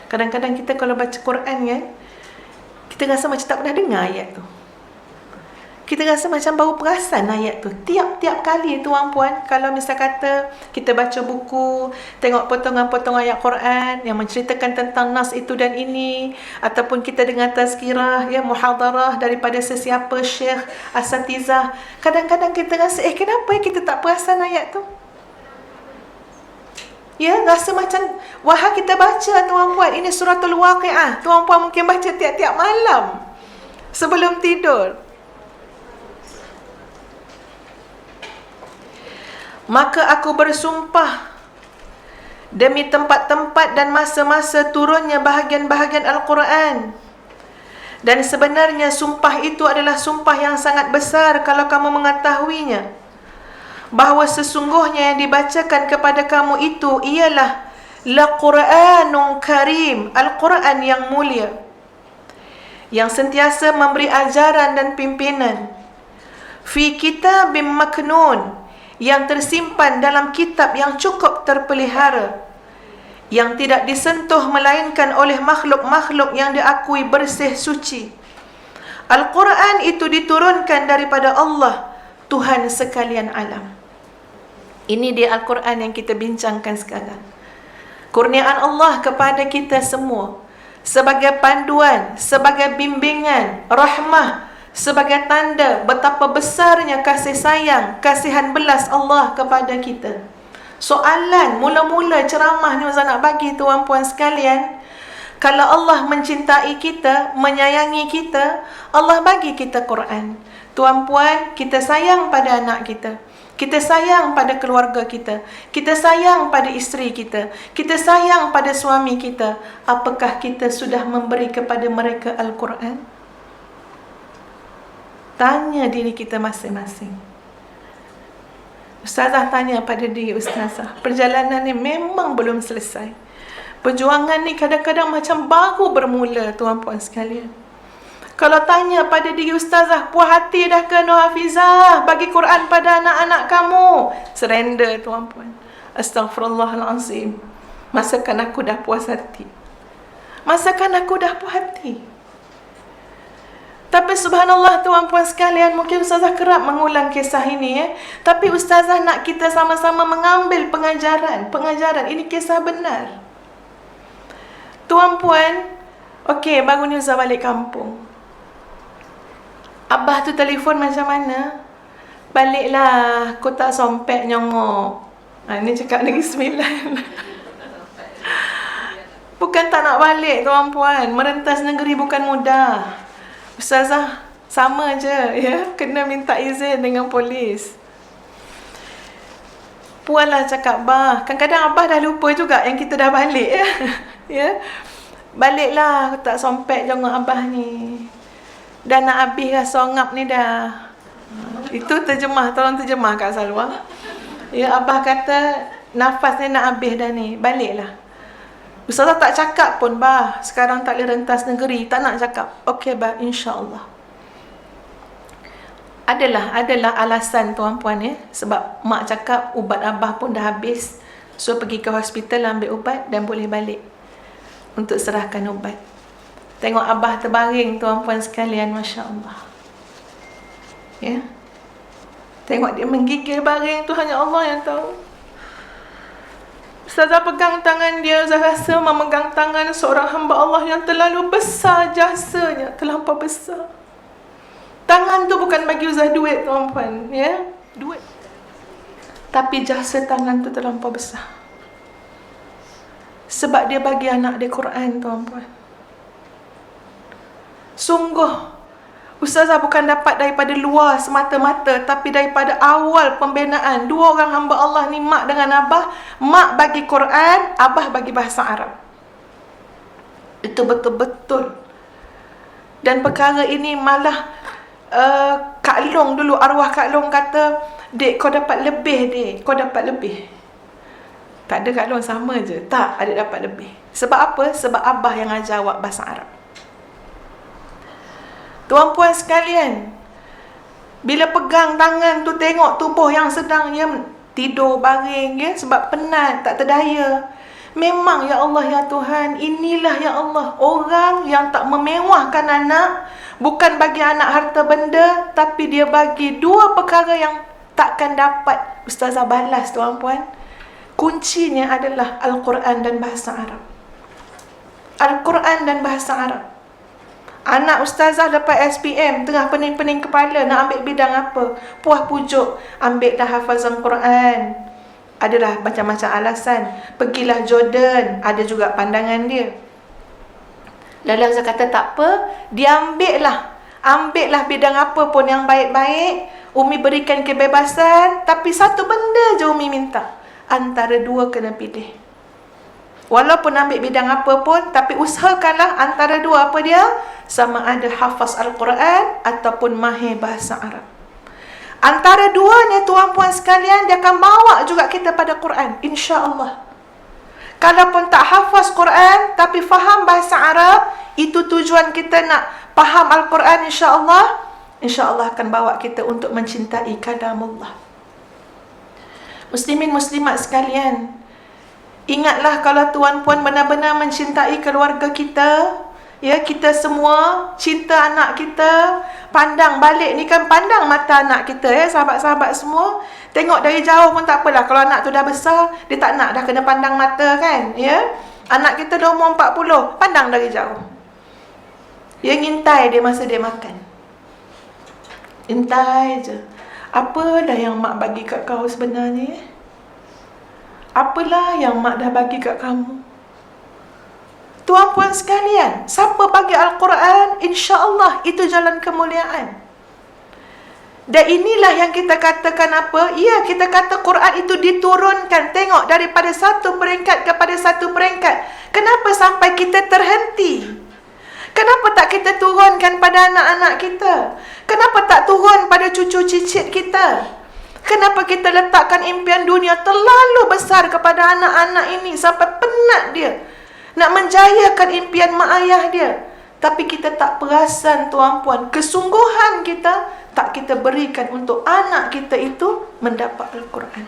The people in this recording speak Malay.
Kadang-kadang kita kalau baca Quran kan, kita rasa macam tak pernah dengar ayat tu. Kita rasa macam baru perasan ayat tu. Tiap-tiap kali tuan puan, kalau misal kata kita baca buku, tengok potongan-potongan ayat Quran yang menceritakan tentang nas itu dan ini, ataupun kita dengar tazkirah, ya, muhadarah daripada sesiapa syekh, asatizah, kadang-kadang kita rasa, kenapa kita tak perasan ayat tu? Ya, rasa macam wahai kita baca tuan puan, ini suratul Waqiah. Tuan puan mungkin baca tiap-tiap malam sebelum tidur. Maka aku bersumpah demi tempat-tempat dan masa-masa turunnya bahagian-bahagian Al-Quran. Dan sebenarnya sumpah itu adalah sumpah yang sangat besar kalau kamu mengetahuinya, bahawa sesungguhnya yang dibacakan kepada kamu itu ialah La-Quranun Karim, Al-Quran yang mulia, yang sentiasa memberi ajaran dan pimpinan. Fi kitabim maknun, yang tersimpan dalam kitab yang cukup terpelihara, yang tidak disentuh melainkan oleh makhluk-makhluk yang diakui bersih suci. Al-Quran itu diturunkan daripada Allah, Tuhan sekalian alam. Ini dia Al-Quran yang kita bincangkan sekarang. Kurniaan Allah kepada kita semua, sebagai panduan, sebagai bimbingan, rahmah, sebagai tanda betapa besarnya kasih sayang, kasihan belas Allah kepada kita. Soalan mula-mula ceramah ni Ustaz nak bagi tuan puan sekalian, kalau Allah mencintai kita, menyayangi kita, Allah bagi kita Quran. Tuan puan, kita sayang pada anak kita, kita sayang pada keluarga kita, kita sayang pada isteri kita, kita sayang pada suami kita. Apakah kita sudah memberi kepada mereka Al-Quran? Tanya diri kita masing-masing. Ustazah tanya pada diri Ustazah, perjalanan ni memang belum selesai. Perjuangan ni kadang-kadang macam baru bermula tuan puan sekalian. Kalau tanya pada diri Ustazah, puas hati dah ke Nur Hafizah bagi Quran pada anak-anak kamu? Surrender tuan puan. Astaghfirullahalazim. Masakan aku dah puas hati? Masakan aku dah puas hati? Tapi subhanallah tuan puan sekalian, mungkin Ustazah kerap mengulang kisah ini, tapi Ustazah nak kita sama-sama mengambil pengajaran. Ini kisah benar. Tuan puan, okey, baru ni Ustazah balik kampung. Abah tu telefon macam mana? Baliklah, aku tak sompek nyongok. Ni cakap Negeri Sembilan. Bukan tak nak balik tuan puan, merentas negeri bukan mudah. Ustazah sama je, ya, kena minta izin dengan polis. Puan lah cakap, bah, kadang-kadang Abah dah lupa juga yang kita dah balik, ya. Ya. Baliklah, aku tak sompek jongok Abah ni. Dah nak habis dah songap ni dah. Itu terjemah, tolong terjemah Kak Salwa. Ya, Abah kata nafas ni nak habis dah ni, baliklah. Ustazah tak cakap pun, bah, sekarang tak boleh rentas negeri, tak nak cakap. Okey, bah, insya-Allah. Adalah alasan tuan puan, ya. Sebab mak cakap ubat Abah pun dah habis. So pergi ke hospital ambil ubat dan boleh balik untuk serahkan ubat. Tengok Abah terbaring tuan puan sekalian, masya-Allah. Ya. Tengok dia menggigil baring tu, hanya Allah yang tahu. Ustazah pegang tangan dia, Ustazah rasa memegang tangan seorang hamba Allah yang terlalu besar jasanya, terlampau besar. Tangan tu bukan bagi Ustazah duit tuan puan, ya, duit. Tapi jasa tangan tu terlampau besar. Sebab dia bagi anak dia Quran tuan puan. Sungguh Ustazah bukan dapat daripada luar semata-mata, tapi daripada awal pembinaan. Dua orang hamba Allah ni, mak dengan abah. Mak bagi Quran, abah bagi bahasa Arab. Itu betul-betul. Dan perkara ini malah Kak Long dulu, arwah Kak Long kata, "Dek, kau dapat lebih, Dek. Kau dapat lebih." Tak ada Kak Long, sama je. Tak, adik dapat lebih. Sebab apa? Sebab abah yang ajar awak bahasa Arab. Tuan puan sekalian, bila pegang tangan tu, tengok tubuh yang sedang tidur baring, ya, sebab penat, tak terdaya. Memang ya Allah ya Tuhan, inilah ya Allah orang yang tak memewahkan anak, bukan bagi anak harta benda, tapi dia bagi dua perkara yang takkan dapat Ustazah balas tuan-puan. Kuncinya adalah Al-Quran dan bahasa Arab. Al-Quran dan bahasa Arab. Anak Ustazah dapat SPM, tengah pening-pening kepala nak ambil bidang apa, puas pujuk, ambillah hafazan Quran. Adalah macam-macam alasan. Pergilah Jordan, ada juga pandangan dia. Lalu saya kata tak apa, dia ambillah bidang apa pun yang baik-baik. Umi berikan kebebasan, tapi satu benda je Umi minta, antara dua kena pilih. Walaupun ambil bidang apa pun, tapi usahakanlah antara dua apa dia? Sama ada hafaz Al-Quran ataupun mahir bahasa Arab. Antara duanya tuan-puan sekalian, dia akan bawa juga kita pada Quran, insya-Allah. Kalaupun tak hafaz Quran tapi faham bahasa Arab, itu tujuan kita nak faham Al-Quran, insya-Allah akan bawa kita untuk mencintai kalamullah. Muslimin muslimat sekalian, ingatlah kalau tuan-puan benar-benar mencintai keluarga kita, ya, kita semua cinta anak kita. Pandang balik ni kan, pandang mata anak kita, ya sahabat-sahabat semua. Tengok dari jauh pun tak apalah. Kalau anak tu dah besar, dia tak nak dah kena pandang mata kan, ya. Anak kita dah umur 40, pandang dari jauh. Ya, ngintai dia masa dia makan. Intai je. Apa dah yang mak bagi kat kau sebenarnya? Apalah yang mak dah bagi kat kamu? Tuan-puan sekalian, siapa bagi Al-Quran, insya-Allah itu jalan kemuliaan. Dan inilah yang kita katakan apa? Ya, kita kata Quran itu diturunkan. Tengok, daripada satu peringkat kepada satu peringkat. Kenapa sampai kita terhenti? Kenapa tak kita turunkan pada anak-anak kita? Kenapa tak turun pada cucu cicit kita? Kenapa kita letakkan impian dunia terlalu besar kepada anak-anak ini sampai penat dia nak menjayakan impian mak ayah dia? Tapi kita tak perasan tuan-puan, kesungguhan kita tak kita berikan untuk anak kita itu mendapat Al-Quran.